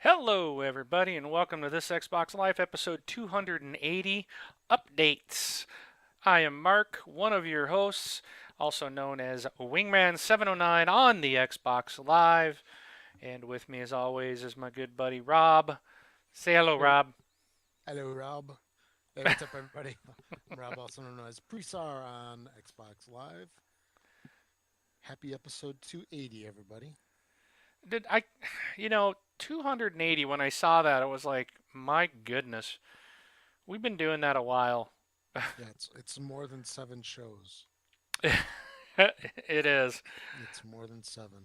Hello, everybody, and welcome to this Xbox Live episode 280 Updates. I am Mark, one of your hosts, also known as Wingman709 on the Xbox Live. And with me, as always, is my good buddy Rob. Say hello, Hey, Rob. hello, Rob. Hey, what's up, everybody? I'm Rob, also known as Presar on Xbox Live. Happy episode 280, everybody. Did I, 280, when I saw that, I was like, my goodness, we've been doing that a while. Yeah, it's more than seven shows. It is. It's more than seven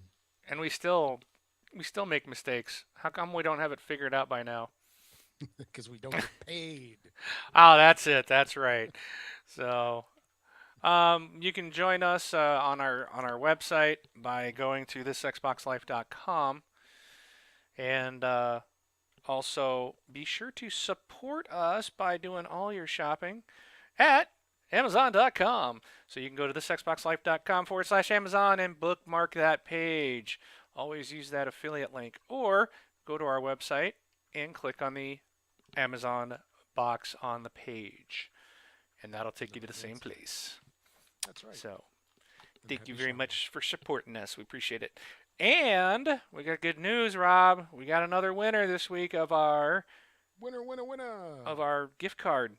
And we still make mistakes. How come we don't have it figured out by now? because we don't get paid. Oh, that's it. That's right. So, you can join us on our website by going to thisxboxlife.com, and also be sure to support us by doing all your shopping at Amazon.com. So you can go to thisxboxlife.com/Amazon and bookmark that page. Always use that affiliate link, or go to our website and click on the Amazon box on the page, and that'll take you to the same That's place. that's right. So And thank you happy very shopping. much for supporting us. We appreciate it. And we got good news, Rob. We got another winner this week of our Winner, winner, winner! gift card.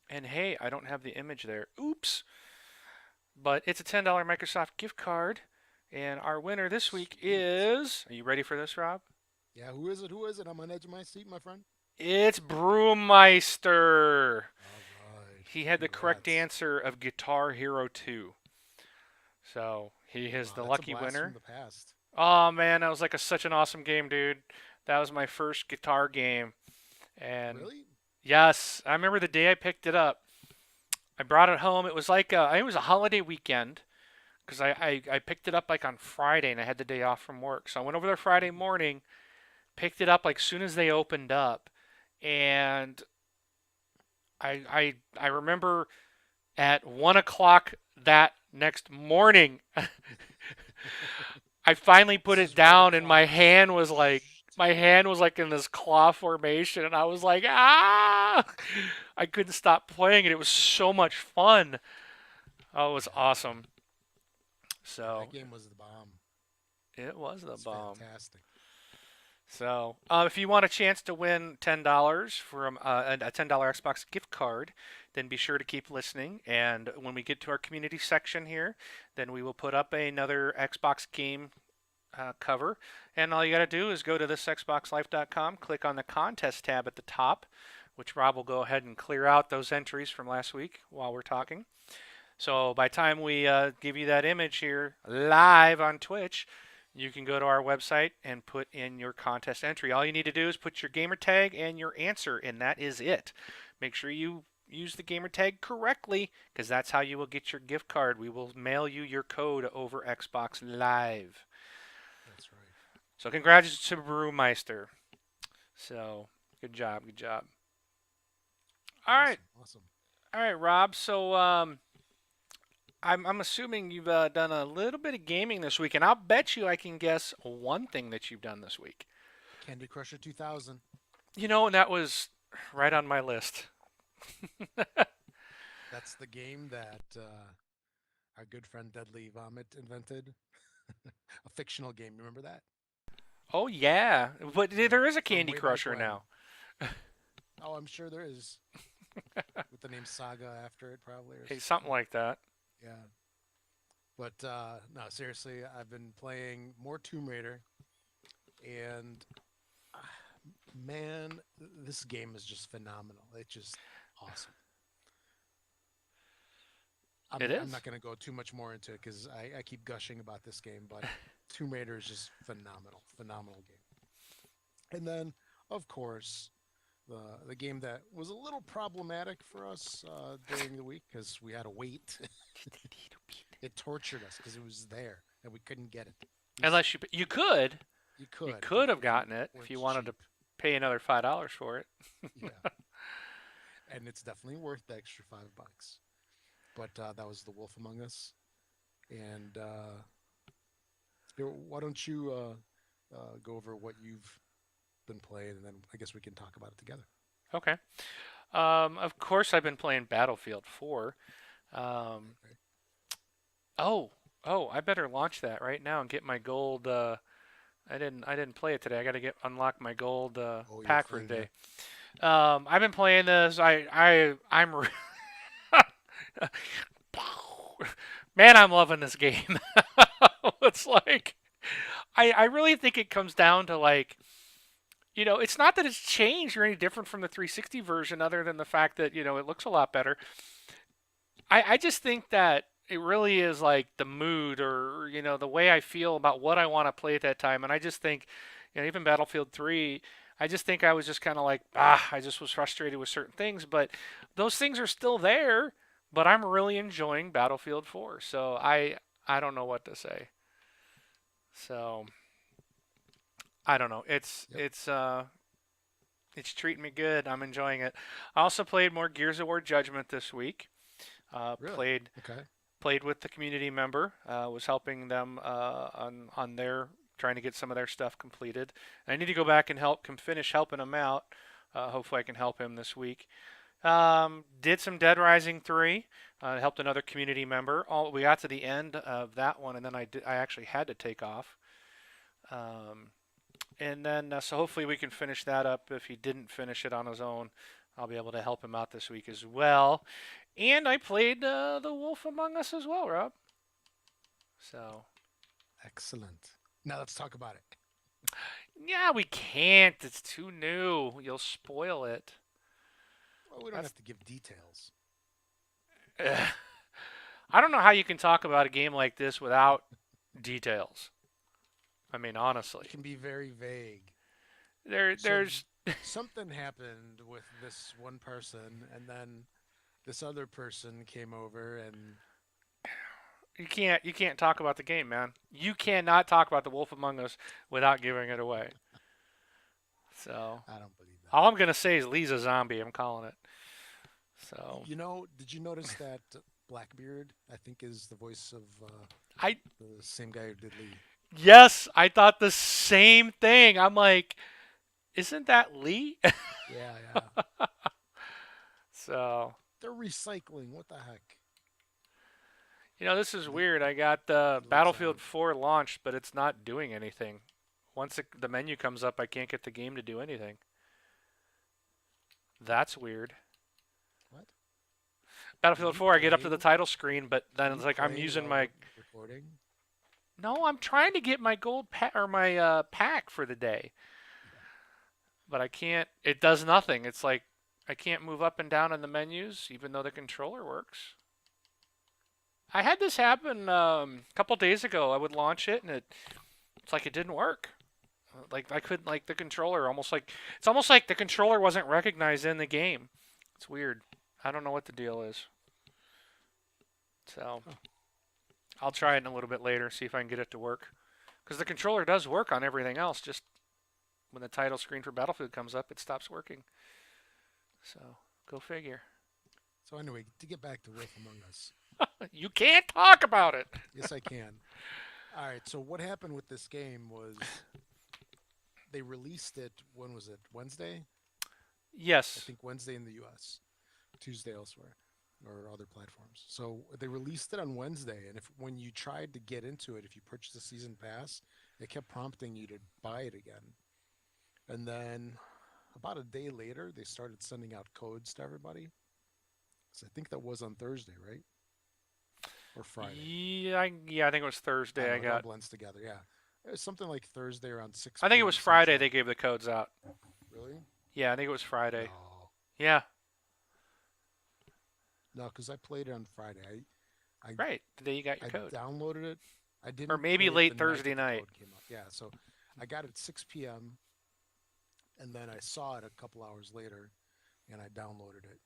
And hey, I don't have the image there. Oops. But it's a $10 Microsoft gift card. And our winner this week Sweet. is. Are you ready for this, Rob? Yeah, who is it? Who is it? I'm on edge of my seat, my friend. It's Brewmeister. All right. He had the correct Congrats. answer of Guitar Hero 2. So he is Wow, the that's a lucky blast from winner. the past. Oh man, that was like such an awesome game, dude. That was my first guitar game. And Really? yes, I remember the day I picked it up. I brought it home. It was like it was a holiday weekend because I picked it up like on Friday and I had the day off from work. So I went over there Friday morning, picked it up like soon as they opened up, and I remember at 1 o'clock that next morning, I finally put This it is where the down and my clock hand was like in this claw formation and I was like, ah, I couldn't stop playing it. It was so much fun. Oh, it was Yeah, awesome. yeah, that So game was the bomb. it was the It's bomb. fantastic. So if you want a chance to win $10 from a $10 Xbox gift card, then be sure to keep listening. And when we get to our community section here, then we will put up another Xbox game cover. And all you got to do is go to thisxboxlife.com, click on the contest tab at the top, which Rob will go ahead and clear out those entries from last week while we're Yep. talking. So by the time we give you that image here live on Twitch, you can go to our website and put in your contest entry. All you need to do is put your gamer tag and your answer, and that is it. Make sure you use the gamer tag correctly because that's how you will get your gift card. We will mail you your code over Xbox Live. That's right. So congrats to Brewmeister. So good job, good job. All right, Awesome. Awesome. all right, Rob. So I'm assuming you've done a little bit of gaming this week, and I'll bet you I can guess one thing that you've done this week. Candy Crusher 2000. And that was right on my list. That's the game that our good friend Deadly Vomit invented. A fictional game. Remember that? Oh yeah, but Yeah. there is a From Candy way back Crusher when. now. Oh, I'm sure there is. With the name Saga after it, probably, or Hey, something something. like that. Yeah. But no, seriously, I've been playing more Tomb Raider, and uh, man, this game is just phenomenal. It's just awesome. It I'm is. not going to go too much more into it because I keep gushing about this game, but Tomb Raider is just phenomenal, phenomenal game. And then, of course, the game that was a little problematic for us during the week because we had to wait. It tortured us because it was there and we couldn't get it. It was, Unless you could you you could could have if you gotten it if weren't you wanted to cheap. pay another $5 for it. Yeah, and it's definitely worth the extra $5. But that was The Wolf Among Us, and why don't you go over what you've been playing, and then I guess we can talk about it together. Okay. Of course, I've been playing Battlefield 4. Um, Okay. oh, I better launch that right now and get my gold. I didn't play it today. I got to get unlock my gold Oh, you'll pack for find me. today. I've been playing this. Man, I'm loving this game. It's like I really think it comes down to like it's not that it's changed or any different from the 360 version, other than the fact that it looks a lot better. I just think that it really is like the mood or the way I feel about what I want to play at that time, and I just think even Battlefield 3. I just think I was just kind of like I just was frustrated with certain things, but those things are still there. But I'm really enjoying Battlefield 4, so I don't know what to say. So I don't know. Yep. It's treating me good. I'm enjoying it. I also played more Gears of War Judgment this week. Uh, Really? played Okay. played with the community member. Was helping them on their trying to get some of their stuff completed. I need to go back and finish helping him out. Hopefully, I can help him this week. Did some Dead Rising 3. Helped another community member. We got to the end of that one, and then I actually had to take off. Um, and then so hopefully we can finish that up. If he didn't finish it on his own, I'll be able to help him out this week as well. And I played The Wolf Among Us as well, Rob. So Excellent. Now let's talk about it. yeah, we can't. It's too new. You'll spoil it. Well, we don't That's have to give details. I don't know how you can talk about a game like this without details. I mean, honestly, It can be very vague. there So there's something happened with this one person, and then this other person came over, and you can't talk about the game, man. You cannot talk about The Wolf Among Us without giving it away. So I don't believe that. all I'm gonna say is Lee's a zombie. I'm calling it. So Did you notice that Blackbeard, I think, is the voice of I the same guy who did Lee? yes, I thought the same thing. I'm like, isn't that Lee? Yeah, yeah. So They're recycling. What the heck? this is He, weird. I got he lives Battlefield on. 4 launched, but it's not doing anything. Once the menu comes up, I can't get the game to do anything. That's weird. What? Are Battlefield you 4, I get up to the playing? title screen, but Are then you it's like I'm playing using while my. we're recording? No, I'm trying to get my gold or my pack for the day, but I can't. It does nothing. It's like I can't move up and down in the menus, even though the controller works. I had this happen a couple days ago. I would launch it, and it's like it didn't work. Like I couldn't like the controller almost like it's almost like the controller wasn't recognized in the game. It's weird. I don't know what the deal is. So Huh. I'll try it in a little bit later, see if I can get it to work. Because the controller does work on everything else. Just when the title screen for Battlefield comes up, it stops working. So go figure. So anyway, to get back to Wolf Among Us. You can't talk about it. Yes, I can. All right. So what happened with this game was they released it. When was it? Wednesday? I Yes. think Wednesday in the U.S., Tuesday elsewhere, or other platforms. So they released it on Wednesday, and if when you tried to get into it, if you purchased the season pass, it kept prompting you to buy it again. And then about a day later, they started sending out codes to everybody. So I think that was on Thursday, right? Or Friday. Yeah, I think it was I Thursday. don't I know. It all got. blends together. Yeah. It was something like Thursday around I think it 6 was p.m. Friday. Central. They gave the codes out. Really? Yeah, I think it was Friday. No. Yeah, No, because I played it on Friday. I right. The day you got your I code, downloaded it. I or didn't maybe play it the late night Thursday that the night. code came out. Yeah, so I got it at 6 p.m. and then I saw it a couple hours later, and I downloaded it.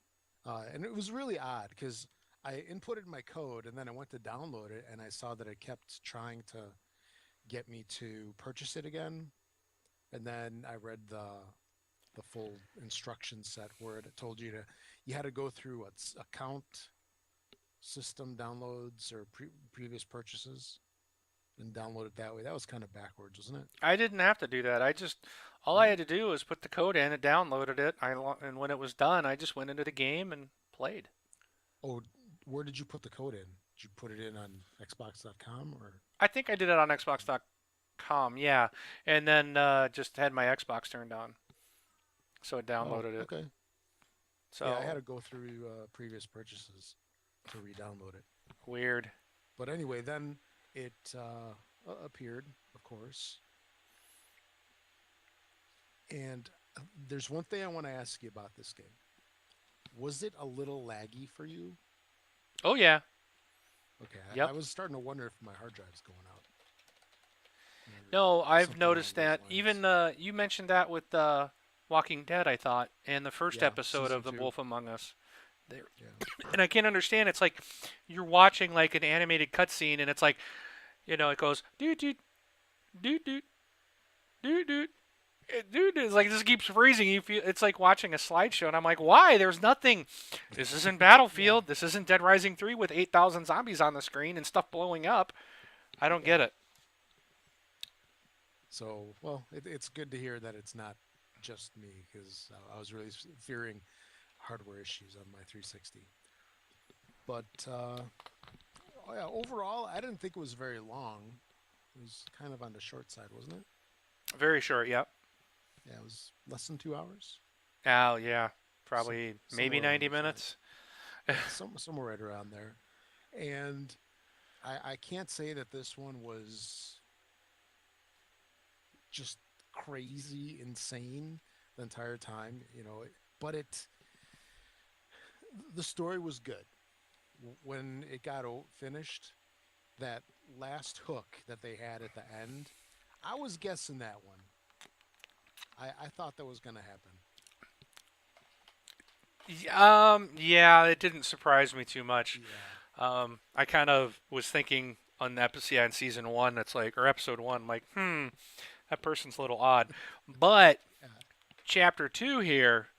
And it was really odd because I inputted my code and then I went to download it and I saw that it kept trying to get me to purchase it again. And then I read the full instruction set where it told you had to go through account system downloads or previous purchases, and download it that way. That was kind of backwards, wasn't it? I didn't have to do that. All I No. had to do was put the code in, it downloaded it, and when it was done, I just went into the game and played. Oh, where did you put the code in? Did you put it in on Xbox.com or? I think I did it on Xbox.com, yeah, and then just had my Xbox turned on, so it Oh, downloaded it. okay. Yeah, I had So to go through previous purchases to re-download it. weird. But anyway, then it appeared, of course. And there's one thing I want to ask you about this game. Was it a little laggy for you? Oh yeah, Okay, I yep. was starting to wonder if my hard drive's going out or No, I've something along noticed those that. lines. Even you mentioned that with Walking Dead, I thought, and the first Yeah, episode season of The two. Wolf Among Us. There, Yeah. and I can't understand. It's like you're watching like an animated cutscene, and it's like it goes doot doot doot doot doot doot. Dude, it's like this keeps freezing. You feel it's like watching a slideshow, and I'm like, why? There's nothing. This isn't Yeah. Battlefield. This isn't Dead Rising 3 with 8,000 zombies on the screen and stuff blowing up. I don't Yeah. get it. So, well, it's good to hear that it's not just me because I was really fearing hardware issues on my 360. But oh yeah, overall, I didn't think it was very long. It was kind of on the short side, wasn't it? Very short. Yep. Yeah, it was less than 2 hours, Oh yeah, probably maybe somewhere around 90 those lines. minutes. Yeah, somewhere right around there. And I can't say that this one was just crazy, insane the entire time, but the story was good. When it got finished, that last hook that they had at the end, I was guessing that one. I thought that was going to happen. Yeah, it didn't surprise me too much. Yeah. I kind of was thinking on the episode, yeah, in season one, that's like, or episode one, like, that person's a little odd. But Yeah. chapter two here,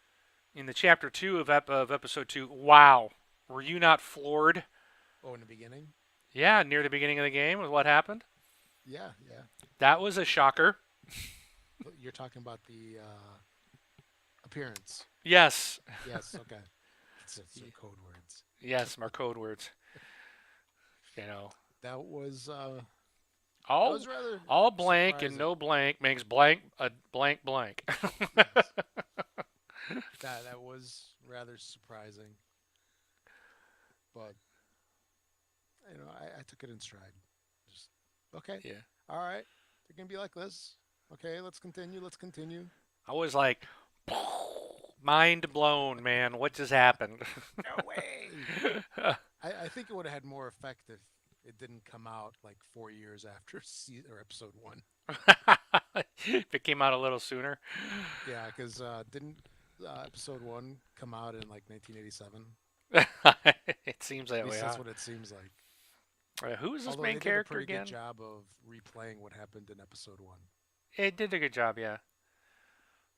in the chapter two of episode two, wow, were you not floored? Oh, in the beginning? Yeah, near the beginning of the game with what happened. Yeah, yeah. That was a shocker. But you're talking about the appearance. Yes, Yes, okay. It's code words. yes, my code words. You know, That was uh that all was rather all blank and surprising. no blank makes blank a blank blank. Yes. That was rather surprising. But I took it in stride. Just okay. Yeah, All right. They're gonna be like this. Okay, let's continue. Let's continue. I was like, mind blown, man. What just happened? No way. I think it would have had more effect if it didn't come out like 4 years after or episode one. If it came out a little sooner. Yeah, because didn't episode one come out in like 1987? It seems At that way, least huh? that's what it seems like. Who is this Although they main did a character pretty good again? job of replaying what happened in episode one, It did a good job, yeah.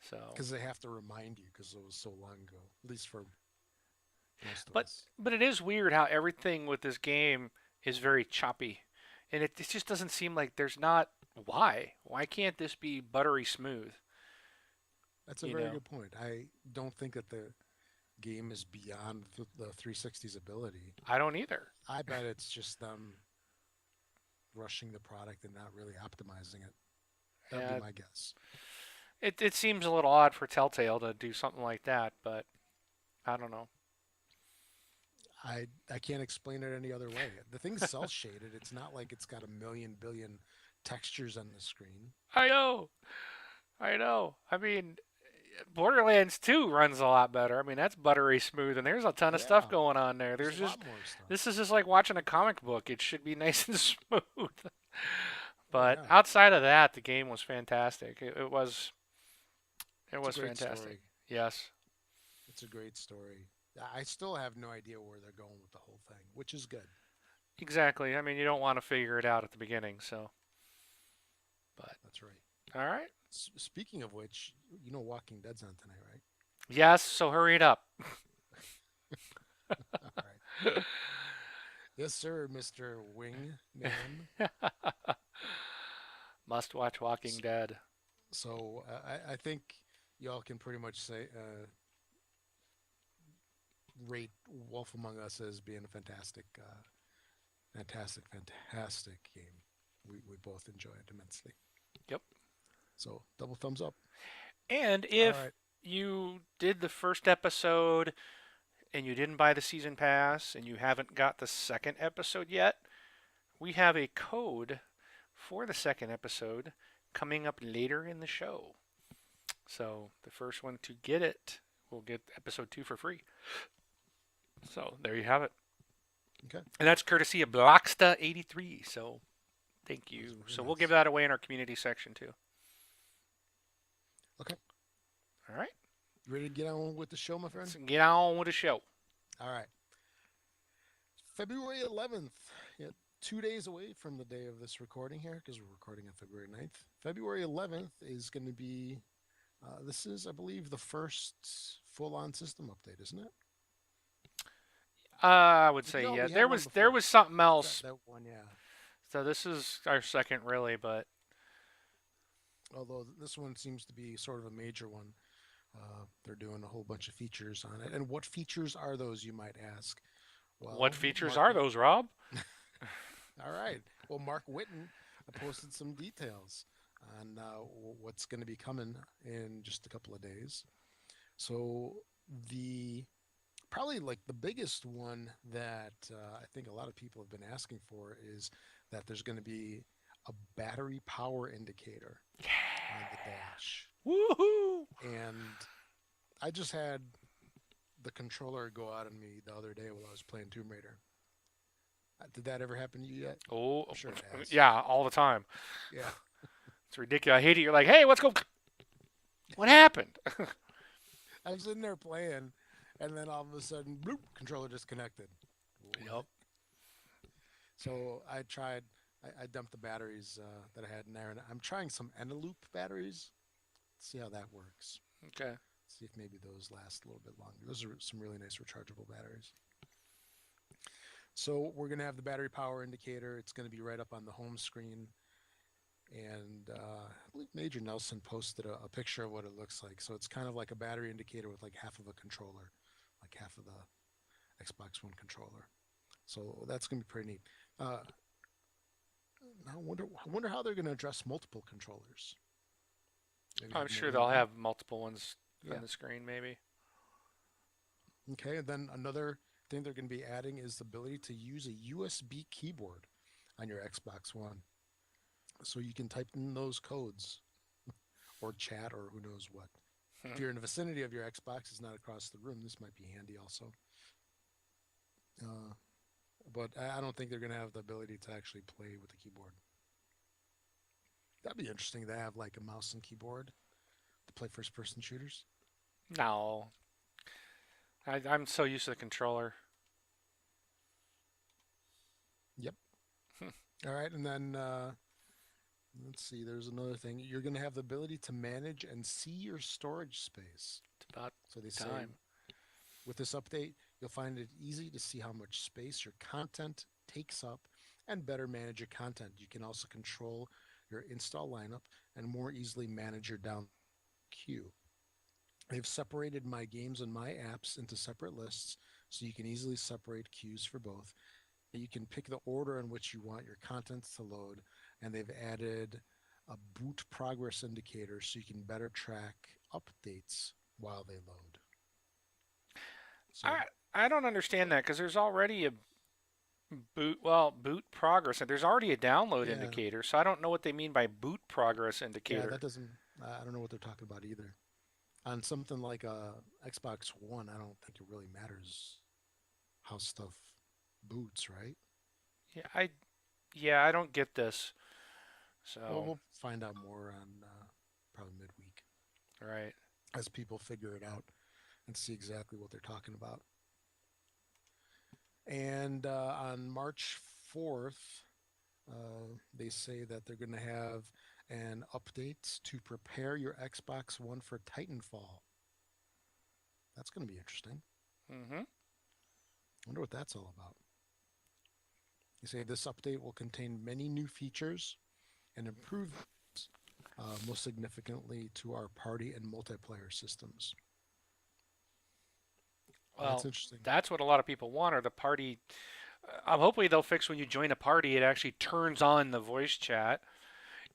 So, because they have to remind you because it was so long ago. At least for most of but us. but it is weird how everything with this game is very choppy, and it just doesn't seem like there's not why. Why can't this be buttery smooth? That's a You very know, good point. I don't think that the game is beyond the 360's ability. I don't either. I bet it's just them rushing the product and not really optimizing it. That'd be Yeah, my guess. it seems a little odd for Telltale to do something like that, but I don't know. I can't explain it any other way. The thing's cell shaded. It's not like it's got a million billion textures on the screen. I know, I know. I mean, Borderlands 2 runs a lot better. I mean, that's buttery smooth, and there's a ton of stuff Yeah, going on there. there's There's a just lot more stuff. this is just like watching a comic book. It should be nice and smooth. Oh But yeah, outside of that, the game was fantastic. It it's a was great fantastic. story. Yes, It's a great story. I still have no idea where they're going with the whole thing, which is good. exactly. I mean, you don't want to figure it out at the beginning. So, but That's right. all right. Speaking of which, Walking Dead's on tonight, right? Yes. So hurry it up. All right. Yes, sir, Mr. Wingman. Must watch Walking S- Dead. So I think y'all can pretty much say rate Wolf Among Us as being a fantastic game. We both enjoy it immensely. Yep. So double thumbs up. And All if right. you did the first episode and you didn't buy the season pass and you haven't got the second episode yet, we have a code for the second episode coming up later in the show. So the first one to get it will get episode 2 for free. So there you have it. Okay. And that's courtesy of Blocksta83. So thank That was you. very So we'll nice. give that away in our community section too. Okay. All right. You ready to get on with the show, my friend? Let's get on with the show. All right. February 11th. Yeah, 2 days away from the day of this recording here, because we're recording on February 9th. February 11th is going to be, this is, I believe, the first full on system update, isn't it? I would You say know, yeah. we had one There before. was something That, else. that one, yeah. So this is our second really, but Although this one seems to be sort of a major one. They're doing a whole bunch of features on it. And what features are those, you might ask? what Well, features Mark. are those, Rob? All right. Well, Mark Witten posted some details on what's going to be coming in just a couple of days. So the probably like the biggest one that I think a lot of people have been asking for is that there's going to be a battery power indicator on the dash. Woohoo! And I just had the controller go out on me the other day while I was playing Tomb Raider. Did that ever happen to you yet? Oh, I'm sure it has. yeah, all the time. Yeah. It's ridiculous. I hate it. You're like, hey, let's go. What happened? I'm sitting there playing, and then all of a sudden, bloop, controller disconnected. Yep. What? So I tried. I dumped the batteries that I had in there, and I'm trying some Eneloop batteries. See how that works. Okay. See if maybe those last a little bit longer. Those are some really nice rechargeable batteries. So we're gonna have the battery power indicator. It's gonna be right up on the home screen. And I believe Major Nelson posted a picture of what it looks like. So it's kind of like a battery indicator with like half of a controller, like half of the Xbox One controller. So that's going to be pretty neat. I wonder how they're going to address multiple controllers. Maybe I'm have more sure than they'll one. have multiple ones Yeah. on the screen, maybe. Okay. And then another thing they're going to be adding is the ability to use a USB keyboard on your Xbox One, so you can type in those codes or chat or who knows what. If you're in the vicinity of your Xbox, it's not across the room. This might be handy also. Uh, but I don't think they're going to have the ability to actually play with the keyboard. That'd be interesting to have like a mouse and keyboard to play first-person shooters. No. I'm so used to the controller. Yep. All right, and then let's see. There's another thing. You're going to have the ability to manage and see your storage space. It's about So they say time. with this update, you'll find it easy to see how much space your content takes up and better manage your content. You can also control your install lineup and more easily manage your down queue. They've separated my games and my apps into separate lists so you can easily separate queues for both. You can pick the order in which you want your content to load, and they've added a boot progress indicator so you can better track updates while they load. So, I don't understand that because there's already a boot progress and there's already a download yeah, indicator. So I don't know what they mean by boot progress yeah, indicator. that doesn't, I don't know what they're talking about either. On something like a Xbox One, I don't think it really matters how stuff boots, right? Yeah, I don't get this. Well, So, we'll find out more on probably midweek right. as people figure it out and see exactly what they're talking about. And on March 4th, they say that they're going to have an update to prepare your Xbox One for Titanfall. That's going to be interesting. Mhm. Wonder what that's all about. They say this update will contain many new features and improvements, most significantly to our party and multiplayer systems. That's Well, interesting. that's what a lot of people want, or the party. Hopefully they'll fix when you join a party, it actually turns on the voice chat.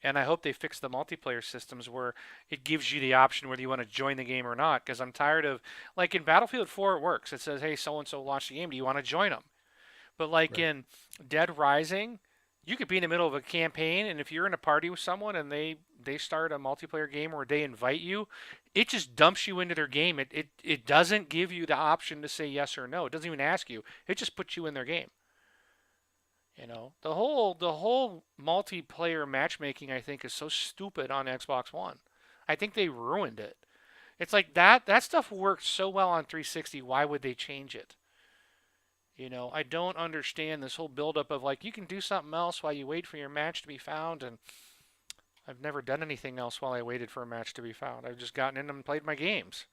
And I hope they fix the multiplayer systems where it gives you the option whether you want to join the game or not. Because I'm tired of, like in Battlefield 4, it works. It says, hey, so and so launched the game. Do you want to join them? But like Right. in Dead Rising, you could be in the middle of a campaign, and if you're in a party with someone and they start a multiplayer game or they invite you, it just dumps you into their game. It doesn't give you the option to say yes or no. It doesn't even ask you. It just puts you in their game. The whole multiplayer matchmaking I think is so stupid on Xbox One. I think they ruined it. It's like that stuff worked so well on 360. Why would they change it? I don't understand this whole buildup of like you can do something else while you wait for your match to be found, and I've never done anything else while I waited for a match to be found. I've just gotten in and played my games,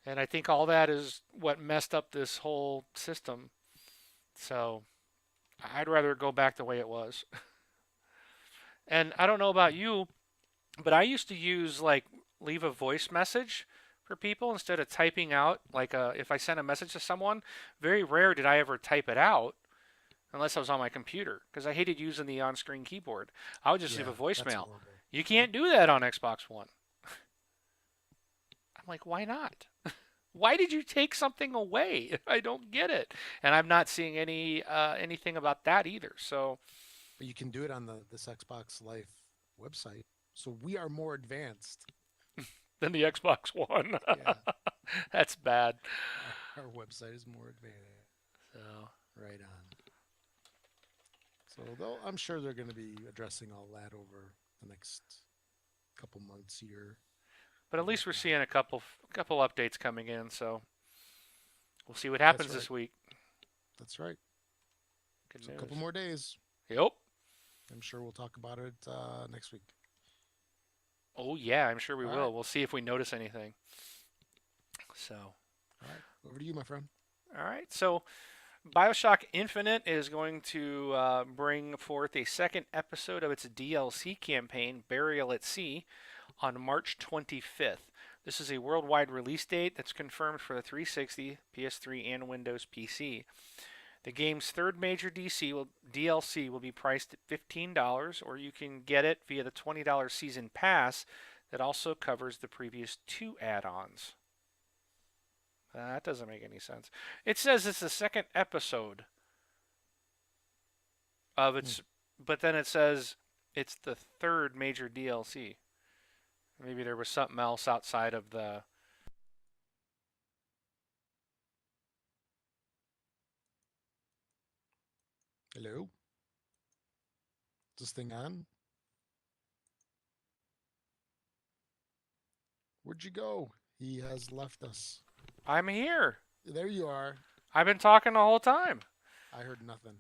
and I think all that is what messed up this whole system. So I'd rather go back the way it was. And I don't know about you, but I used to use like leave a voice message for people instead of typing out like if I sent a message to someone, very rare did I ever type it out unless I was on my computer because I hated using the on-screen keyboard. I would just leave a Yeah, that's voicemail. horrible. You can't do that on Xbox One. I'm like, why not? Why did you take something away? I don't get it. And I'm not seeing anything about that either. So But you can do it on this Xbox Life website. So we are more advanced. then the Xbox One. Yeah, That's bad. our website is more advanced. So Right on. So I'm sure they're going to be addressing all that over the next couple months here but at and least we're whatnot. seeing a couple updates coming in, so we'll see what That's happens right. this week. That's right. Good So a news. couple more days. Yep. I'm sure we'll talk about it next week. Oh yeah, I'm sure we All right. will. We'll see if we notice anything. So, All right. Over to you, my friend. all right. So, BioShock Infinite is going to bring forth a second episode of its DLC campaign, Burial at Sea, on March 25th. This is a worldwide release date that's confirmed for the 360, PS3, and Windows PC. The game's third major DLC will be priced at $15, or you can get it via the $20 season pass that also covers the previous two add ons. That doesn't make any sense. It says it's the second episode of Hmm. its, but then it says it's the third major DLC. Maybe there was something else outside of the. Hello. Is this thing on? Where'd you go? He has left us. I'm here. There you are. I've been talking the whole time. I heard nothing.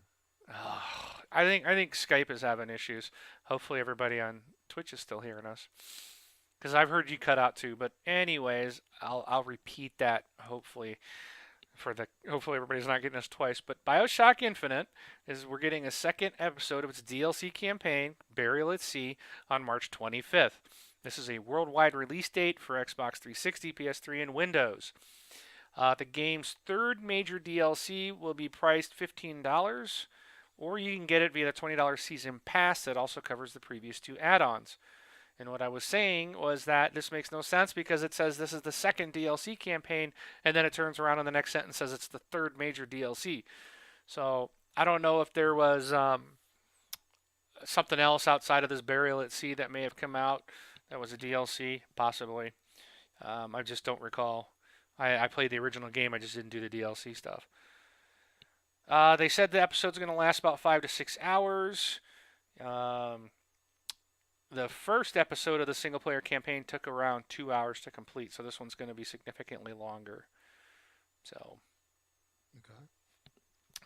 I think Skype is having issues. Hopefully everybody on Twitch is still hearing us. Because I've heard you cut out too. But anyways, I'll repeat that hopefully hopefully everybody's not getting us twice. But BioShock Infinite is we're getting a second episode of its DLC campaign, Burial at Sea, on March 25th. This is a worldwide release date for Xbox 360, PS3, and Windows. The game's third major DLC will be priced $15, or you can get it via the $20 season pass that also covers the previous two add-ons. And what I was saying was that this makes no sense because it says this is the second DLC campaign, and then it turns around in the next sentence and says it's the third major DLC. So I don't know if there was something else outside of this Burial at Sea that may have come out that was a DLC, possibly. I just don't recall. I played the original game, I just didn't do the DLC stuff. They said the episode's going to last about 5 to 6 hours. Um, the first episode of the single player campaign took around 2 hours to complete, so this one's going to be significantly longer. So, Okay.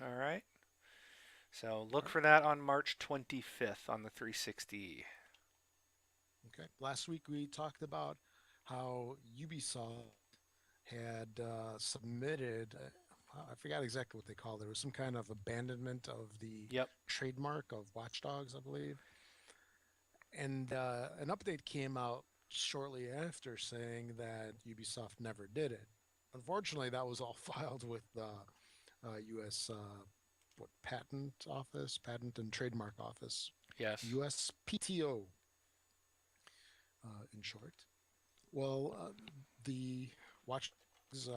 all right. So look All for that on March 25th on the 360. Okay. Last week we talked about how Ubisoft had submitted I forgot exactly what they called it. It was some kind of abandonment of the Yep. trademark of Watch Dogs, I believe. And an update came out shortly after saying that Ubisoft never did it. Unfortunately, that was all filed with the U.S. What Patent Office, Patent and Trademark Office, Yes. USPTO, in short. Well, the Watch Dogs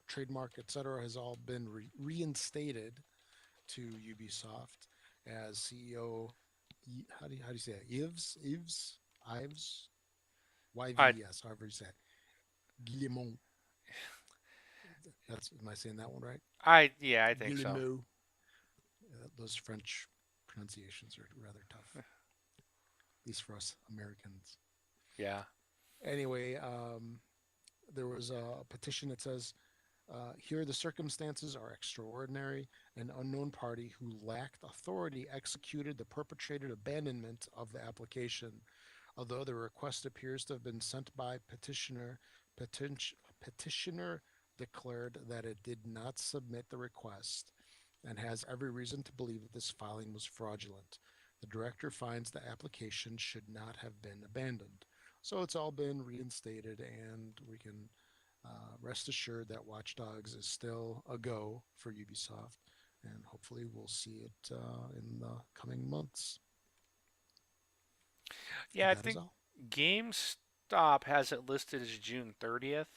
trademark, etc., has all been reinstated to Ubisoft as CEO. How do you say it? Ives, I YVES, however you say it. Guillemot. That's Am I saying that one right? yeah, I think so. Guillemot. Those French pronunciations are rather tough, at least for us Americans. Yeah. Anyway, there was a petition that says, here the circumstances are extraordinary. An unknown party who lacked authority executed the perpetrated abandonment of the application. Although the request appears to have been sent by petitioner declared that it did not submit the request and has every reason to believe that this filing was fraudulent. The director finds the application should not have been abandoned. So it's all been reinstated, and we can rest assured that Watch Dogs is still a go for Ubisoft, and hopefully we'll see it in the coming months. Yeah, I That is think all. GameStop has it listed as June 30th,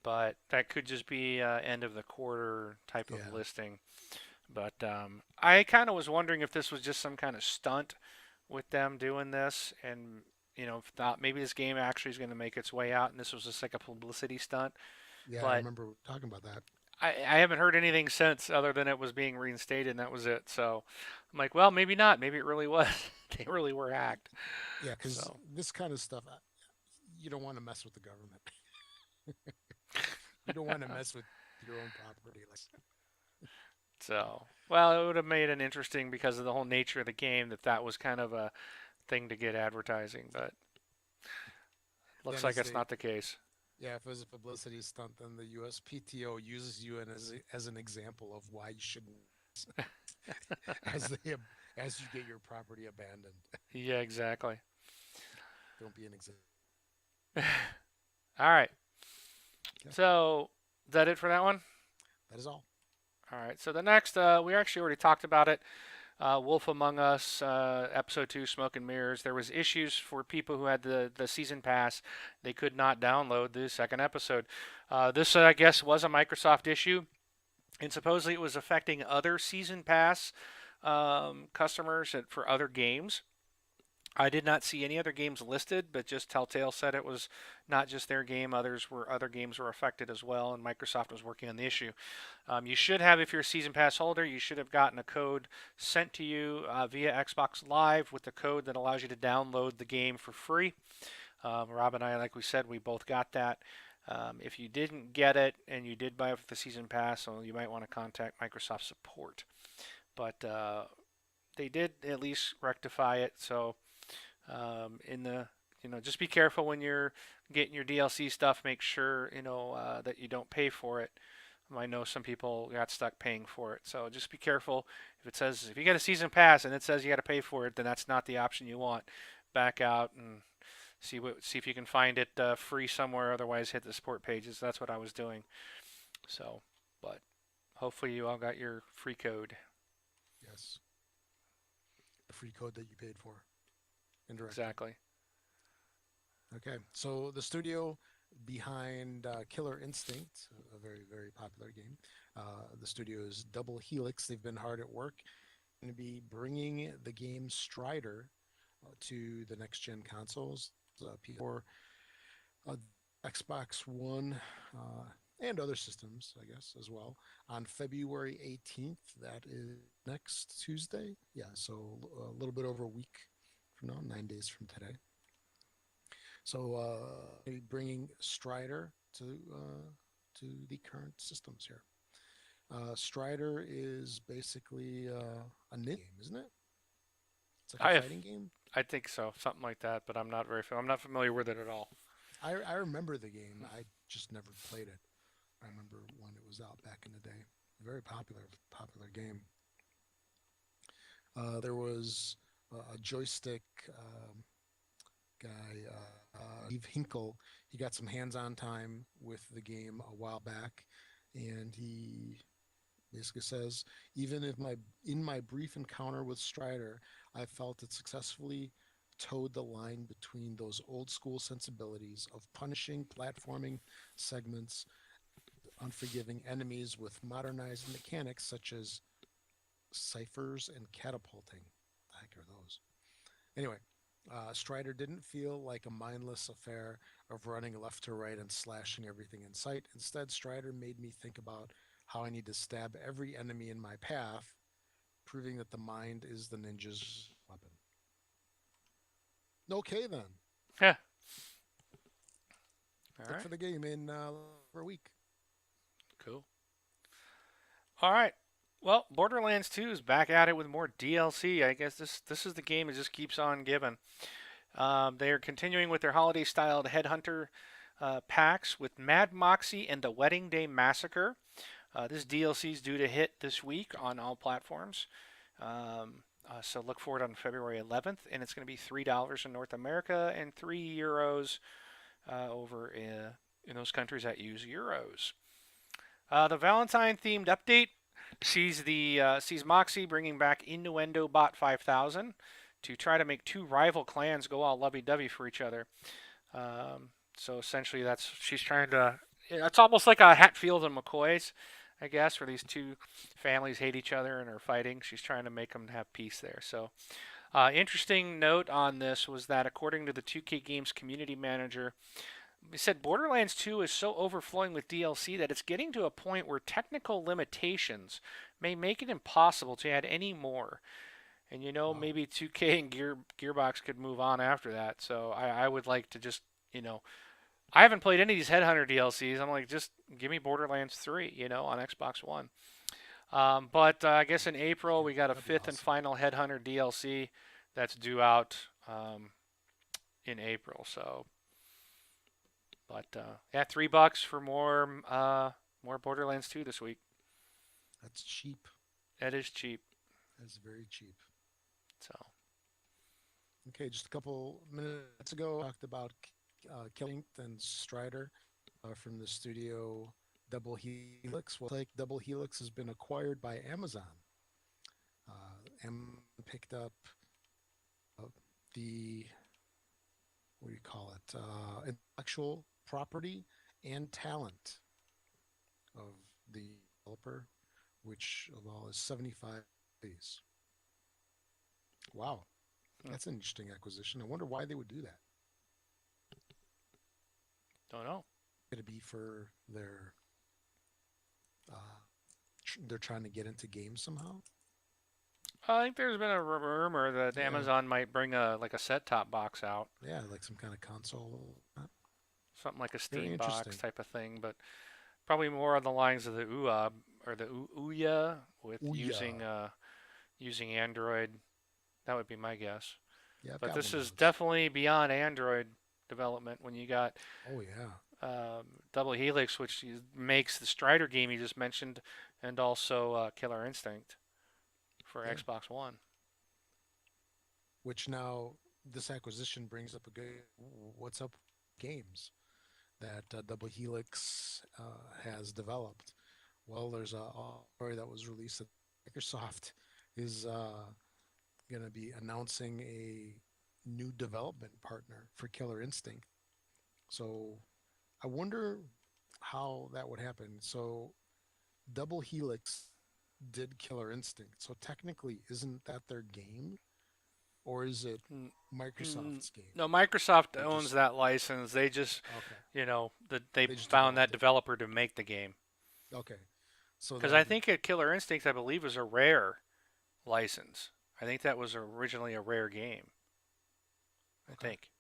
but that could just be end of the quarter type of Yeah, listing. But I kind of was wondering if this was just some kind of stunt with them doing this, and if not, maybe this game actually is going to make its way out, and this was just like a publicity stunt. yeah, I But remember talking about that. I haven't heard anything since, other than it was being reinstated, and that was it. So I'm like, well, maybe not. Maybe it really was. They really were hacked. Yeah, because So this kind of stuff, you don't want to mess with the government. You don't want to mess with your own property. Like, well, it would have made it interesting because of the whole nature of the game that was kind of a thing to get advertising, but looks then like as it's they, not the case. yeah, if it was a publicity stunt, then the USPTO uses you as an example of why you shouldn't, as they as you get your property abandoned. Yeah, exactly. Don't be an example. All right. Okay, So, is that it for that one? that is all. All right. So the next, we actually already talked about it. Wolf Among Us, episode 2, Smoke and Mirrors. There was issues for people who had the season pass. They could not download the second episode. This, I guess, was a Microsoft issue, and supposedly it was affecting other season pass customers for other games. I did not see any other games listed, but just Telltale said it was not just their game. Other games were affected as well, and Microsoft was working on the issue. You should have, if you're a season pass holder, you should have gotten a code sent to you via Xbox Live with the code that allows you to download the game for free. Rob and I, like we said, we both got that. If you didn't get it and you did buy it with the season pass, well, you might want to contact Microsoft support. But they did at least rectify it. So in the just be careful when you're getting your DLC stuff. Make sure that you don't pay for it. I know some people got stuck paying for it, so just be careful. If you get a season pass and it says you got to pay for it, then that's not the option you want. Back out and see if you can find it free somewhere. Otherwise, hit the support pages. That's what I was doing. So, but hopefully you all got your free code. Yes, the free code that you paid for indirectly. Exactly. Okay, so the studio behind Killer Instinct, a very, very popular game, the studio is Double Helix. They've been hard at work and to be bringing the game Strider to the next gen consoles, PS4, uh, Xbox One, and other systems, I guess, as well, on February 18th. That is next Tuesday. Yeah, so a little bit over a week from now, 9 days from today. So bringing Strider to the current systems here. Strider is basically a ninja game, isn't it? It's like I a have, fighting game. I think so, something like that, but I'm not familiar with it at all. I remember the game. I just never played it. I remember when it was out back in the day. Very popular game. There was a joystick guy, Steve Hinkle. He got some hands-on time with the game a while back, and he basically says, even if my in my brief encounter with Strider, I felt it successfully towed the line between those old school sensibilities of punishing platforming segments, unforgiving enemies with modernized mechanics such as ciphers and catapulting. The heck are those? Anyway, Strider didn't feel like a mindless affair of running left to right and slashing everything in sight. Instead, Strider made me think about how I need to stab every enemy in my path, proving that the mind is the ninja's weapon. Okay, then. Yeah. All Look right. for the game in for a week. Cool. All right. Well, Borderlands 2 is back at it with more DLC. I guess this is the game that just keeps on giving. They are continuing with their holiday-styled Headhunter packs with Mad Moxie and the Wedding Day Massacre. This DLC is due to hit this week on all platforms. So look for it on February 11th, and it's going to be $3 in North America and €3 over in those countries that use euros. The Valentine themed update sees Moxie bringing back Innuendo Bot 5000 to try to make two rival clans go all lovey-dovey for each other. So essentially, she's trying to. It's almost like a Hatfield and McCoy's, I guess, where these two families hate each other and are fighting. She's trying to make them have peace there. So, interesting note on this was that according to the 2K Games community manager, he said Borderlands 2 is so overflowing with DLC that it's getting to a point where technical limitations may make it impossible to add any more. And Wow. maybe 2K and Gearbox could move on after that. So I would like to just, I haven't played any of these Headhunter DLCs. I'm like, just give me Borderlands 3, on Xbox One. But I guess in April we got a That'd be fifth and awesome. final Headhunter DLC that's due out in April. So, but yeah, $3 for more Borderlands 2 this week. That's cheap. That is cheap. That's very cheap. So Okay, just a couple minutes ago, I talked about Killing and Strider from the studio Double Helix. Well, like Double Helix has been acquired by Amazon. Amazon picked up uh, the what do you call it? Intellectual property and talent of the developer, which of all is 75 days. Wow, hmm, that's an interesting acquisition. I wonder why they would do that. don't know. Could it be for uh, they're trying to get into games somehow? I think there's been a rumor that Yeah, Amazon might bring a set-top box out, yeah, like some kind of console. something like a Very Steam box interesting. type of thing, but probably more on the lines of the UAB or the Ouya with Oh using yeah, using Android. That would be my guess. yeah, I've But got this one of is those. definitely beyond Android development when you got Oh yeah, Double Helix, which makes the Strider game you just mentioned, and also Killer Instinct for yeah. Xbox One. Which now this acquisition brings up a good what's up games that Double Helix has developed. Well, there's a story that was released that Microsoft is going to be announcing a new development partner for Killer Instinct. So I wonder how that would happen. So Double Helix did Killer Instinct. So technically, isn't that their game, or is it Microsoft's game? No, Microsoft They owns just that license. They just, okay. they They just found that developed it. developer to make the game. Okay. So Because I then, think a Killer Instinct, I believe, was a Rare license. I think that was originally a Rare game. I okay. think.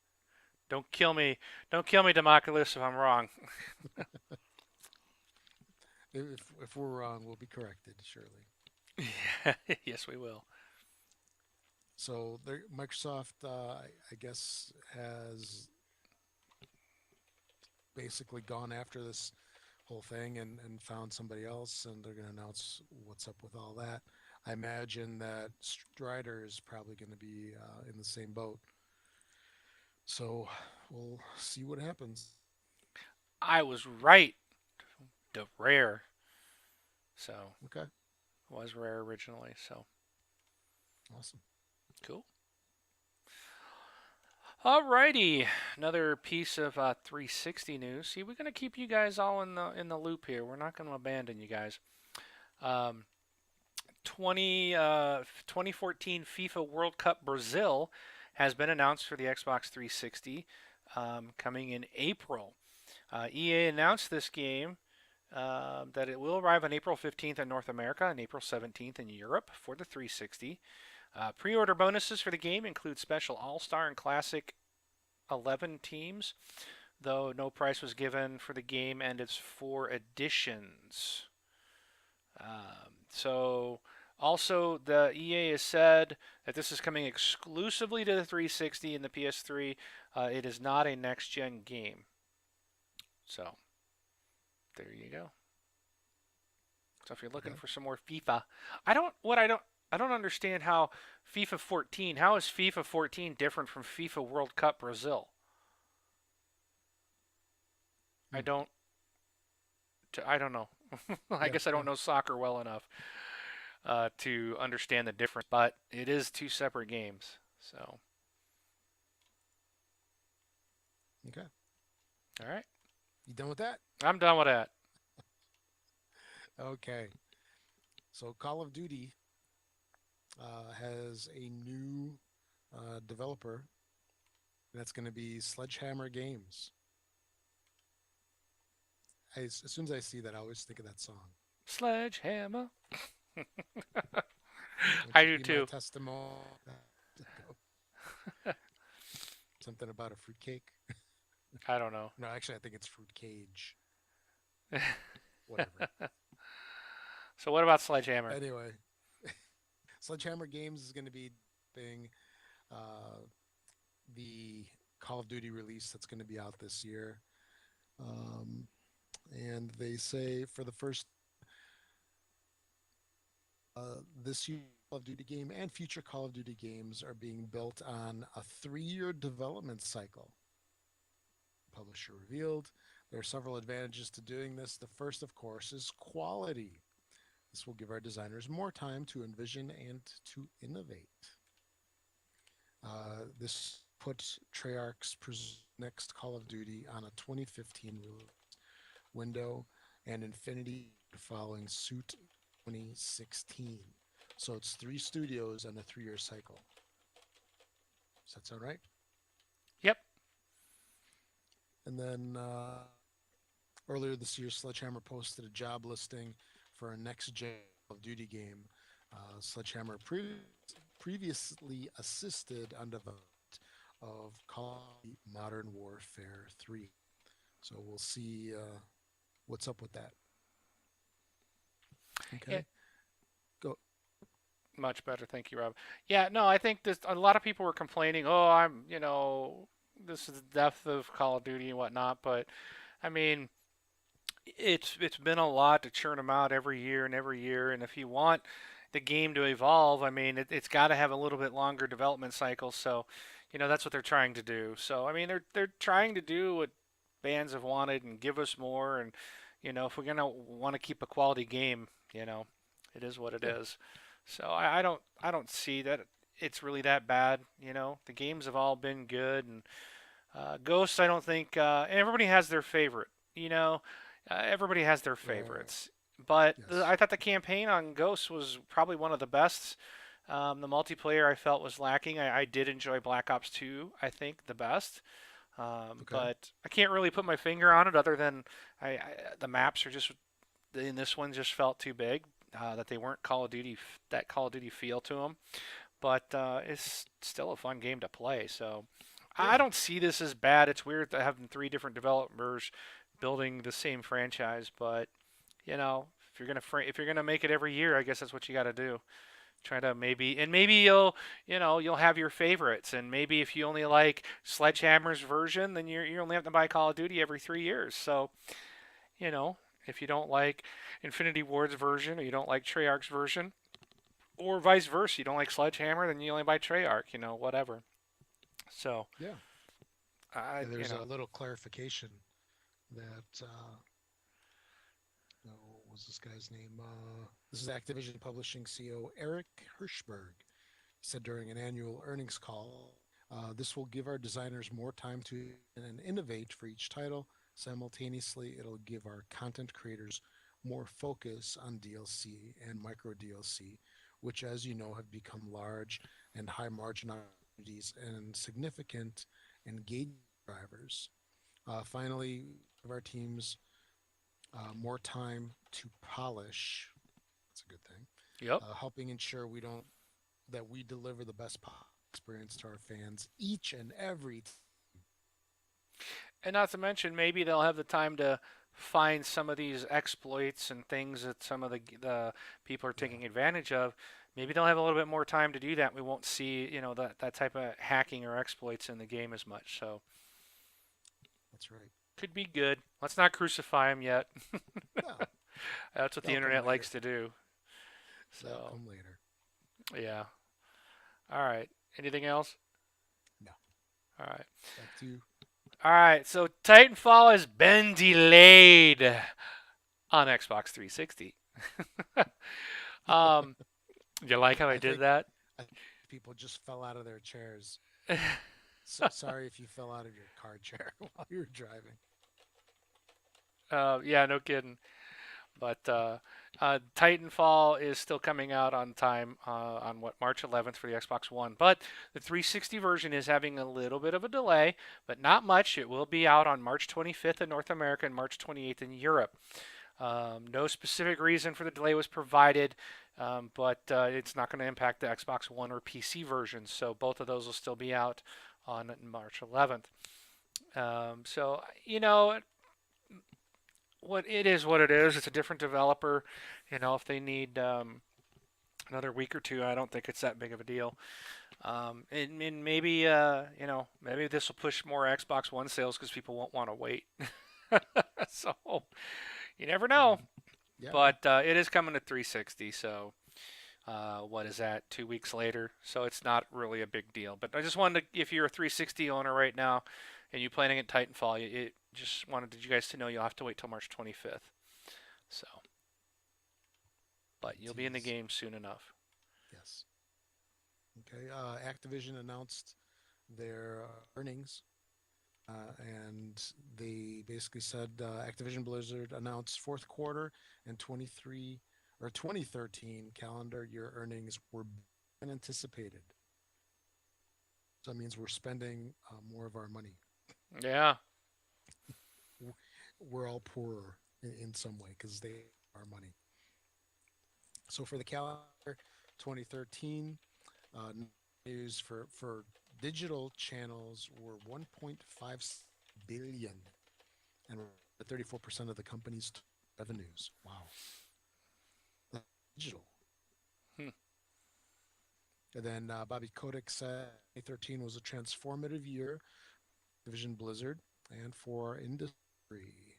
Don't kill me, Democulus, if I'm wrong. If we're wrong, we'll be corrected, surely. Yes, we will. So Microsoft, I guess, has basically gone after this whole thing and found somebody else, and they're going to announce what's up with all that. I imagine that Strider is probably going to be in the same boat. So we'll see what happens. I was right. The Rare. So Okay, it was Rare originally. So awesome. cool. Alrighty, another piece of 360 news. See, we're gonna keep you guys all in the loop here. We're not gonna abandon you guys. Um, 2014 FIFA World Cup Brazil has been announced for the Xbox 360, coming in April. EA announced this game that it will arrive on April 15th in North America and April 17th in Europe for the 360. Pre-order bonuses for the game include special All-Star and Classic 11 teams, though no price was given for the game and its 4 editions. So also the EA has said that this is coming exclusively to the 360 and the PS3. It is not a next-gen game. So there you go. So if you're looking for some more FIFA, I don't understand how FIFA 14. How is FIFA 14 different from FIFA World Cup Brazil? I don't. I don't know. I guess I don't know soccer well enough to understand the difference. But it is 2 separate games. So. Okay. All right. You done with that? I'm done with that. Okay. So Call of Duty has a new developer. That's going to be Sledgehammer Games. As soon as I see that, I always think of that song. Sledgehammer. I do too. Testimony. Something about a fruitcake. I don't know. No, actually, I think it's fruit cage. Whatever. So what about Sledgehammer? Anyway, Sledgehammer Games is going to be doing the Call of Duty release that's going to be out this year. And they say for the first this year Call of Duty game and future Call of Duty games are being built on a 3-year development cycle. Publisher revealed there are several advantages to doing this. The first, of course, is quality. This will give our designers more time to envision and to innovate. This puts Treyarch's next Call of Duty on a 2015 release window and Infinity following suit 2016. So it's 3 studios and a 3-year cycle. Does that sound right? Yep. And then earlier this year, Sledgehammer posted a job listing for a next-gen Call of Duty game. Sledgehammer previously assisted on development of Call of Duty Modern Warfare 3. So we'll see what's up with that. Okay. Yeah. Go. Much better, thank you, Rob. Yeah, no, I think this. A lot of people were complaining. Oh, this is the depth of Call of Duty and whatnot. But I mean, it's been a lot to churn them out every year and every year. And if you want the game to evolve, I mean, it's got to have a little bit longer development cycle. So, that's what they're trying to do. So, I mean, they're trying to do what fans have wanted and give us more. And if we're gonna want to keep a quality game, it is what it is. So I don't see that it's really that bad. The games have all been good, and Ghosts, I don't think everybody has their favorite. Everybody has their favorites. But Yes. I thought the campaign on Ghosts was probably one of the best. The multiplayer I felt was lacking. I did enjoy Black Ops 2, I think, the best. But I can't really put my finger on it other than the maps are just, in this one, just felt too big. That they weren't Call of Duty, that Call of Duty feel to them. But it's still a fun game to play. So I don't see this as bad. It's weird to having 3 different developers building the same franchise, but if you're gonna make it every year, I guess that's what you got to do. Try to maybe you'll have your favorites, and maybe if you only like Sledgehammer's version, then you only have to buy Call of Duty every 3 years. So If you don't like Infinity Ward's version, or you don't like Treyarch's version, or vice versa, you don't like Sledgehammer, then you only buy Treyarch. Whatever. So, Yeah. I, And there's a little clarification that what was this guy's name? This is Activision Publishing CEO Eric Hirschberg. He said during an annual earnings call, this will give our designers more time to and innovate for each title. Simultaneously, it'll give our content creators more focus on DLC and micro DLC, which, as you know, have become large and high margin opportunities and significant engagement drivers. Finally, give our teams more time to polish. That's a good thing. yep. Helping ensure we deliver the best experience to our fans each and every. And not to mention, maybe they'll have the time to find some of these exploits and things that some of the people are Yeah, taking advantage of. Maybe they'll have a little bit more time to do that. We won't see, that type of hacking or exploits in the game as much. So that's right. could be good. Let's not crucify them yet. No, That's what the they'll come internet later. likes to do. They'll So come later. yeah. All right. Anything else? No, All right. back to you. All right. So Titanfall has been delayed on Xbox 360. um, you like how I I did think that? I think people just fell out of their chairs. So, sorry if you fell out of your car chair while you were driving. Yeah, no kidding. But Titanfall is still coming out on time on March 11th for the Xbox One. But the 360 version is having a little bit of a delay, but not much. It will be out on March 25th in North America and March 28th in Europe. No specific reason for the delay was provided, but it's not going to impact the Xbox One or PC versions. So both of those will still be out on March 11th. So, what it is, what it is. It's a different developer. If they need another week or two, I don't think it's that big of a deal. And maybe maybe this will push more Xbox One sales because people won't want to wait. So you never know. Mhm. Yeah, But it is coming to 360. So what is that? 2 weeks later. So it's not really a big deal. But I just wanted to, if you're a 360 owner right now and you're planning at Titanfall, it just wanted you guys to know you'll have to wait till March 25th. So, but you'll be in the tease. game soon enough. Yes. Okay. Activision announced their earnings, and they basically said Activision Blizzard announced fourth quarter and 2013 calendar year earnings were better than anticipated. So that means we're spending more of our money. Yeah. We're all poorer in some way because they are money. So for the calendar 2013, news for digital channels were 1.5 billion and 34% of the company's revenues. Wow. Digital. Hmm. And then Bobby Kotick said 2013 was a transformative year for Division Blizzard and for industry.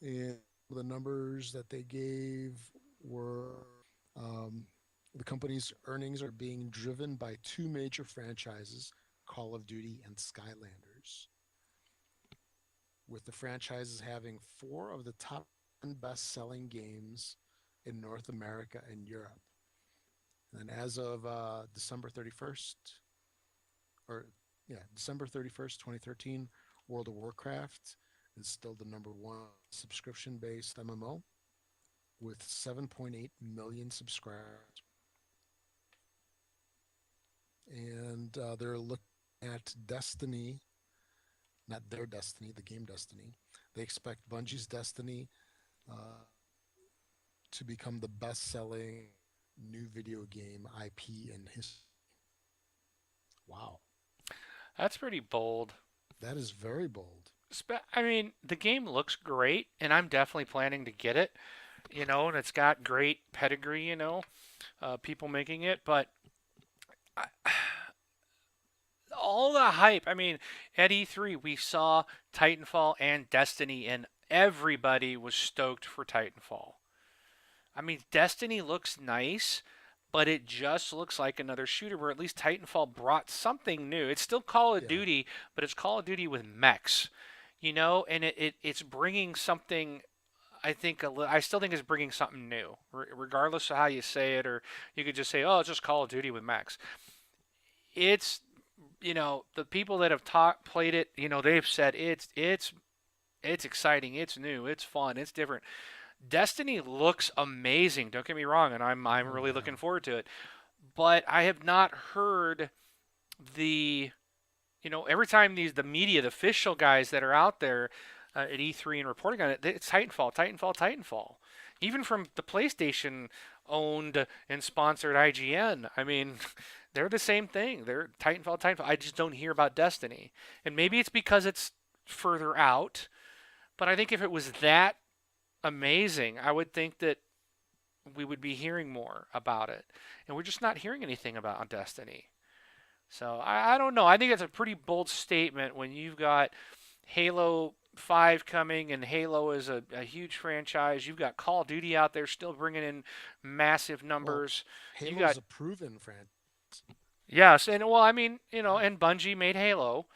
And the numbers that they gave were um, the company's earnings are being driven by two major franchises, Call of Duty and Skylanders, with the franchises having four of the top 10 best-selling games in North America and Europe. And as of December 31st, or yeah, December 31st, 2013, World of Warcraft is still the number one subscription-based MMO with 7.8 million subscribers. And they're looking at Destiny, not their Destiny, the game Destiny. They expect Bungie's Destiny uh, to become the best-selling new video game IP in history. Wow, That's pretty bold. that is very bold. I mean, the game looks great, and I'm definitely planning to get it. And it's got great pedigree. People making it, but I, all the hype. I mean, at E3 we saw Titanfall and Destiny in everybody was stoked for Titanfall. I mean, Destiny looks nice, but it just looks like another shooter where at least Titanfall brought something new. It's still Call of Yeah. Duty, but it's Call of Duty with mechs, and it's bringing something. I still think it's bringing something new, regardless of how you say it, or you could just say, "Oh, it's just Call of Duty with mechs." It's the people that have played it, they've said it's exciting, it's new, it's fun, it's different. Destiny looks amazing. Don't get me wrong, and I'm Oh really yeah. looking forward to it. But I have not heard the every time the media, the official guys that are out there at E3 and reporting on it, it's Titanfall, Titanfall, Titanfall. Even from the PlayStation owned and sponsored IGN. I mean, they're the same thing. They're Titanfall, Titanfall. I just don't hear about Destiny, and maybe it's because it's further out. But I think if it was that amazing, I would think that we would be hearing more about it. And we're just not hearing anything about Destiny. So I don't know. I think it's a pretty bold statement when you've got Halo 5 coming, and Halo is a huge franchise. You've got Call of Duty out there still bringing in massive Well, numbers. You Halo's got, a proven franchise. yes, and well, I mean, Yeah. and Bungie made Halo.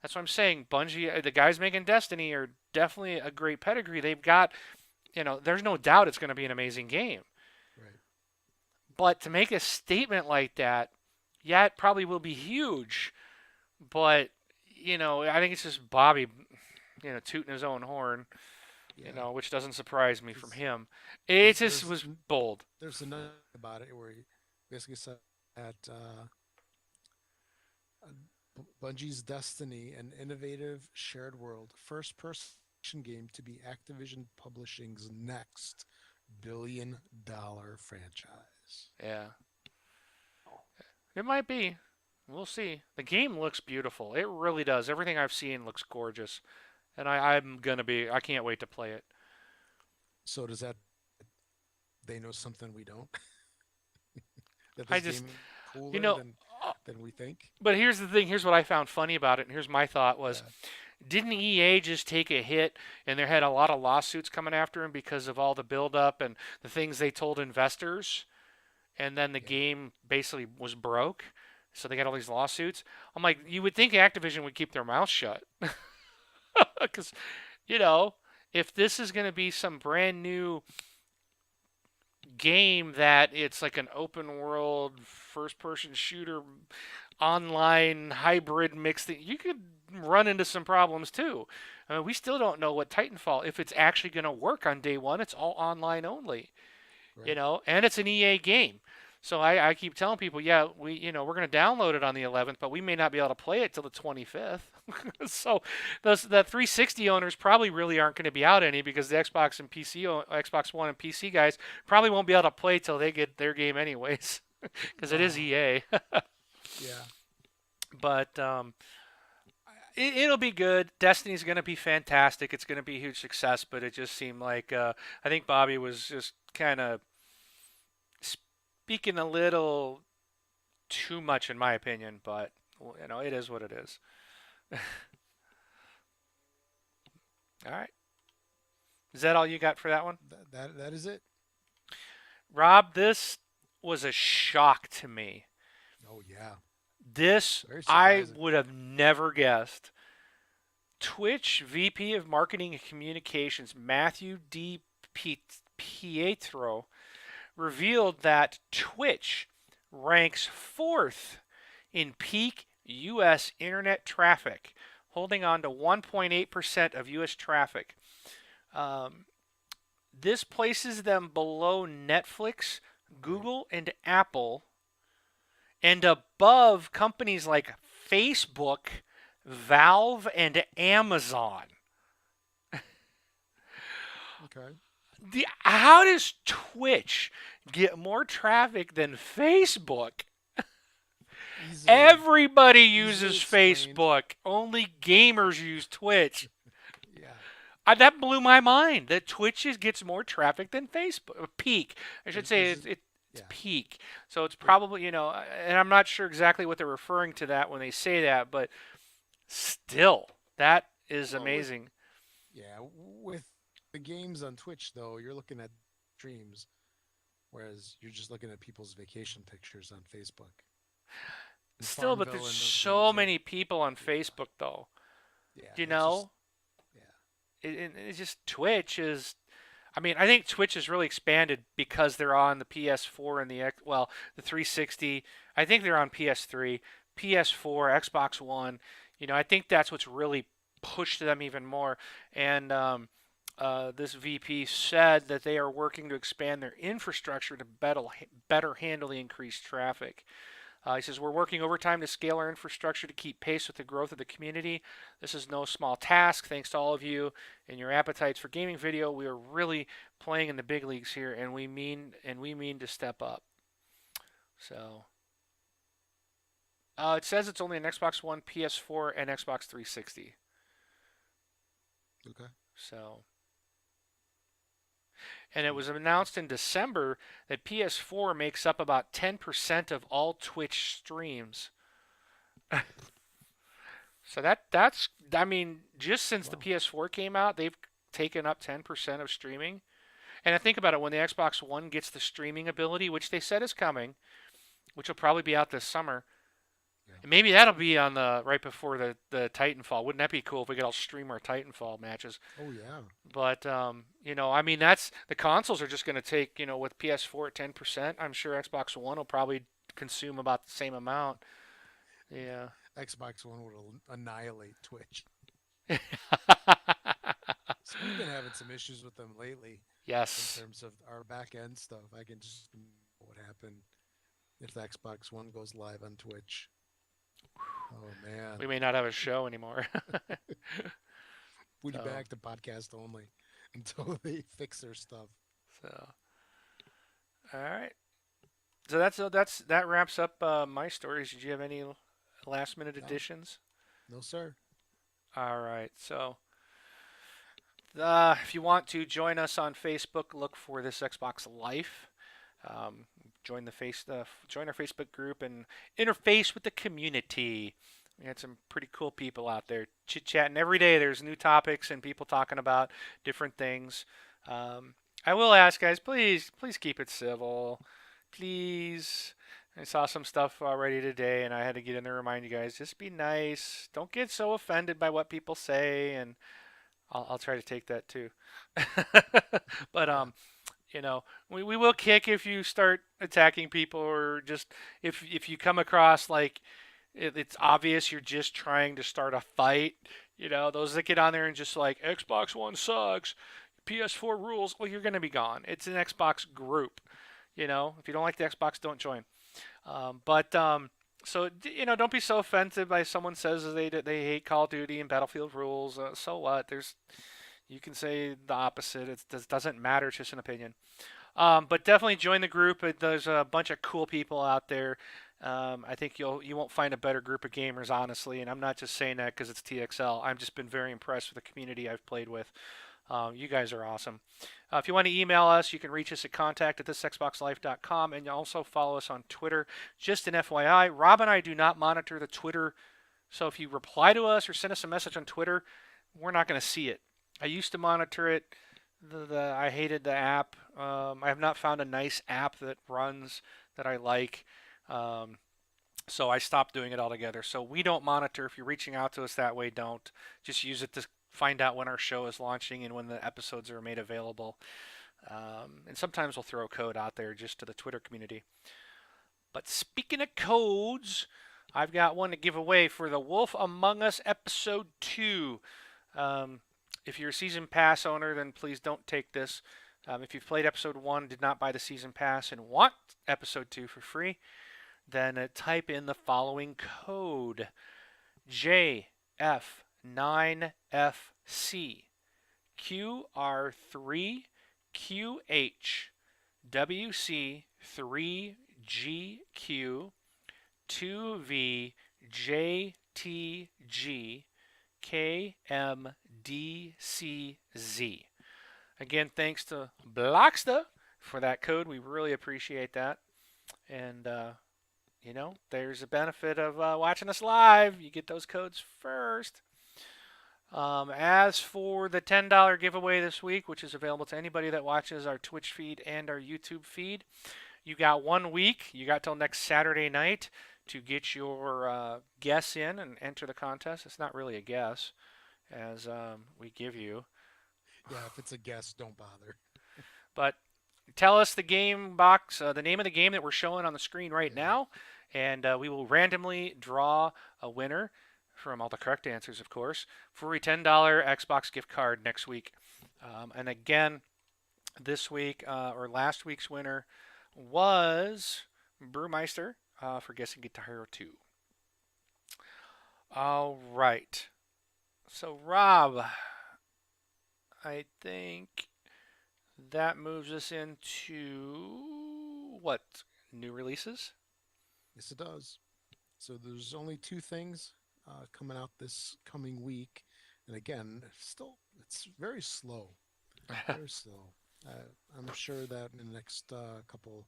That's what I'm saying. Bungie, the guys making Destiny are definitely a great pedigree. They've got, there's no doubt it's going to be an amazing game. Right. But to make a statement like that, yeah, it probably will be huge. But I think it's just Bobby, tooting his own horn, Yeah. which doesn't surprise me from Because him. It just there's was bold. there's another about it where he basically said that Bungie's Destiny, an innovative shared world first-person game to be Activision Publishing's next billion-dollar franchise. Yeah, it might be. We'll see. The game looks beautiful. It really does. Everything I've seen looks gorgeous, and I'm gonna be. I can't wait to play it. So does that they know something we don't? That I this just, game is you cooler know. uh, than we think? But here's the thing. Here's what I found funny about it. And here's my thought was, Yeah. didn't EA just take a hit and there had a lot of lawsuits coming after him because of all the buildup and the things they told investors? And then the Yeah. game basically was broke. So they got all these lawsuits. I'm like, you would think Activision would keep their mouth shut. Because, you know, if this is going to be some brand new game that it's like an open world first person shooter online hybrid mix thing, you could run into some problems too. We still don't know what Titanfall, if it's actually going to work on day one. It's all online only, Right. and it's an EA game. So I keep telling people, yeah, we're going to download it on the 11th, but we may not be able to play it till the 25th. So the 360 owners probably really aren't going to be out any because the Xbox One and PC guys probably won't be able to play till they get their game anyways, because it is Oh, EA. yeah. But it'll be good. Destiny's going to be fantastic. It's going to be a huge success, but it just seemed like I think Bobby was just kind of speaking a little too much, in my opinion. But it is what it is. All right, is that all you got for that one, That is it. Rob? This was a shock to me. Oh yeah. This Very I surprising. would have never guessed. Twitch VP of Marketing and Communications Matthew D. Pietro revealed that Twitch ranks fourth in peak U.S. internet traffic, holding on to 1.8% of U.S. traffic. Um, this places them below Netflix, Right. Google, and Apple, and above companies like Facebook, Valve, and Amazon. Okay. How does Twitch get more traffic than Facebook? Easily Everybody uses easily explained. Facebook. Only gamers use Twitch. Yeah. That blew my mind. That Twitch gets more traffic than Facebook. Peak, I should say. There's It's yeah. peak. So it's There, probably and I'm not sure exactly what they're referring to that when they say that, but still, that is well, amazing. yeah, with games on Twitch, though, you're looking at streams, whereas you're just looking at people's vacation pictures on Facebook. And Still, but Farmville there's and those so games are, many people on yeah, Facebook, though. yeah, You it's just, know, yeah, it's just Twitch is. I mean, I think Twitch has really expanded because they're on the PS4 and the 360. I think they're on PS3, PS4, Xbox One. I think that's what's really pushed them even more. And this VP said that they are working to expand their infrastructure to better handle the increased traffic. He says, we're working overtime to scale our infrastructure to keep pace with the growth of the community. This is no small task. Thanks to all of you and your appetites for gaming video. We are really playing in the big leagues here, and we mean to step up. So it says it's only an Xbox One, PS4, and Xbox 360. okay. So, and it was announced in December that PS4 makes up about 10% of all Twitch streams. So that's I mean, just since the Wow. PS4 came out, they've taken up 10% of streaming. And I think about it, when the Xbox One gets the streaming ability, which they said is coming, which will probably be out this summer, Yeah. and maybe that'll be on the right before the Titanfall. Wouldn't that be cool if we could all stream our Titanfall matches? Oh yeah. But I mean, that's the consoles are just going to take, with PS4 at 10%. I'm sure Xbox One will probably consume about the same amount. Yeah. Xbox One would annihilate Twitch. So we've been having some issues with them lately in Yes. terms of our back end stuff. I can just what happened if the Xbox One goes live on Twitch. Oh man, We may not have a show anymore. we'll be So, back to podcast only until they fix their stuff. so all right. So that wraps up my stories. Did you have any last minute No, additions? no sir. All right. So if you want to join us on Facebook, look for This Xbox Life. Um, join our Facebook group and interface with the community. We had some pretty cool people out there chit chatting every day. There's new topics and people talking about different things. Um, I will ask, guys, please keep it civil, please. I saw some stuff already today, and I had to get in there and remind you guys, just be nice. Don't get so offended by what people say, and I'll try to take that too. But Yeah, we will kick if you start attacking people, or just if you come across like it's obvious you're just trying to start a fight. Those that get on there and just like Xbox One sucks, PS4 rules. Well, you're gonna be gone. It's an Xbox group. If you don't like the Xbox, don't join. But so don't be so offended by someone says they hate Call of Duty and Battlefield rules. So what? You can say the opposite. It doesn't matter. It's just an opinion. But definitely join the group. There's a bunch of cool people out there. I think you won't find a better group of gamers, honestly. And I'm not just saying that because it's TXL. I've just been very impressed with the community I've played with. You guys are awesome. If you want to email us, you can reach us at contact@thisxboxlife.com, and you also follow us on Twitter. Just an FYI, Rob and I do not monitor the Twitter, so if you reply to us or send us a message on Twitter, we're not going to see it. I used to monitor it. I hated the app. I have not found a nice app that runs that I like. Um, so I stopped doing it altogether. So we don't monitor. If you're reaching out to us that way, don't. Just use it to find out when our show is launching and when the episodes are made available. And sometimes we'll throw a code out there just to the Twitter community. But speaking of codes, I've got one to give away for the Wolf Among Us Episode 2. If you're a Season Pass owner, then please don't take this. If you've played Episode 1, did not buy the Season Pass, and want Episode 2 for free, then type in the following code: JF9FC QR3QH WC3GQ 2VJTG KMDCZ. Again, thanks to Blocksta for that code. We really appreciate that. And, there's a benefit of watching us live. You get those codes first. As for the $10 giveaway this week, which is available to anybody that watches our Twitch feed and our YouTube feed, you got 1 week. You got till next Saturday night to get your guess in and enter the contest. It's not really a guess, as we give you. Yeah, if it's a guess, don't bother. But tell us the game box, the name of the game that we're showing on the screen right Yeah. now, and we will randomly draw a winner from all the correct answers, of course, for a $10 Xbox gift card next week. And again, this week or last week's winner was Brewmeister for guessing Guitar Hero 2. All right. So, Rob, I think that moves us into what? New releases? Yes, it does. So there's only two things coming out this coming week, and again, still it's very slow, very slow. I'm sure that in the next couple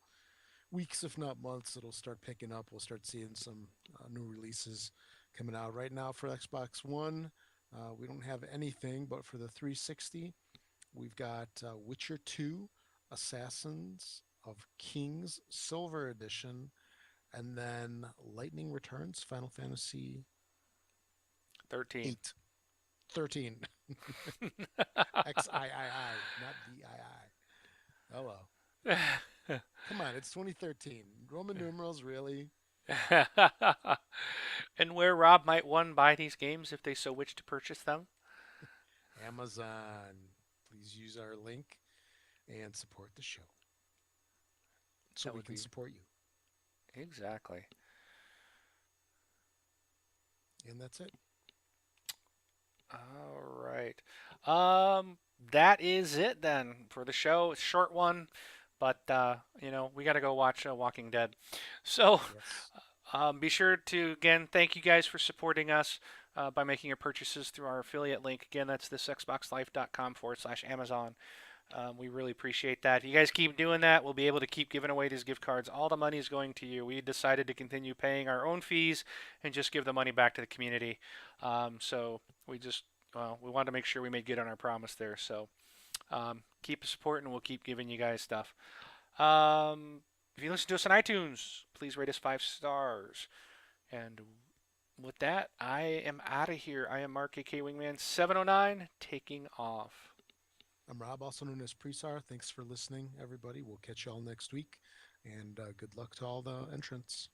weeks, if not months, it'll start picking up. We'll start seeing some new releases coming out. Right now for Xbox One, we don't have anything, but for the 360, we've got Witcher 2, Assassins of Kings Silver Edition, and then Lightning Returns, Final Fantasy 13. 8, 13. XIII, not DII. Hello. Come on, it's 2013. Roman numerals, really? And where Rob might one buy these games if they so wish to purchase them? Amazon. Please use our link and support the show so That we would can be support you. exactly. And that's it. All right. That is it then for the show. It's a short one, but we got to go watch Walking Dead. So Yes. be sure to again thank you guys for supporting us by making your purchases through our affiliate link. Again, that's thisxboxlife.com/Amazon. We really appreciate that. If you guys keep doing that, we'll be able to keep giving away these gift cards. All the money is going to you. We decided to continue paying our own fees and just give the money back to the community. So we wanted to make sure we made good on our promise there. So keep supporting. We'll keep giving you guys stuff. If you listen to us on iTunes, please rate us 5 stars. And with that, I am out of here. I am Mark, aka Wingman 709, taking off. I'm Rob, also known as Presar. Thanks for listening, everybody. We'll catch y'all next week. And good luck to all the entrants.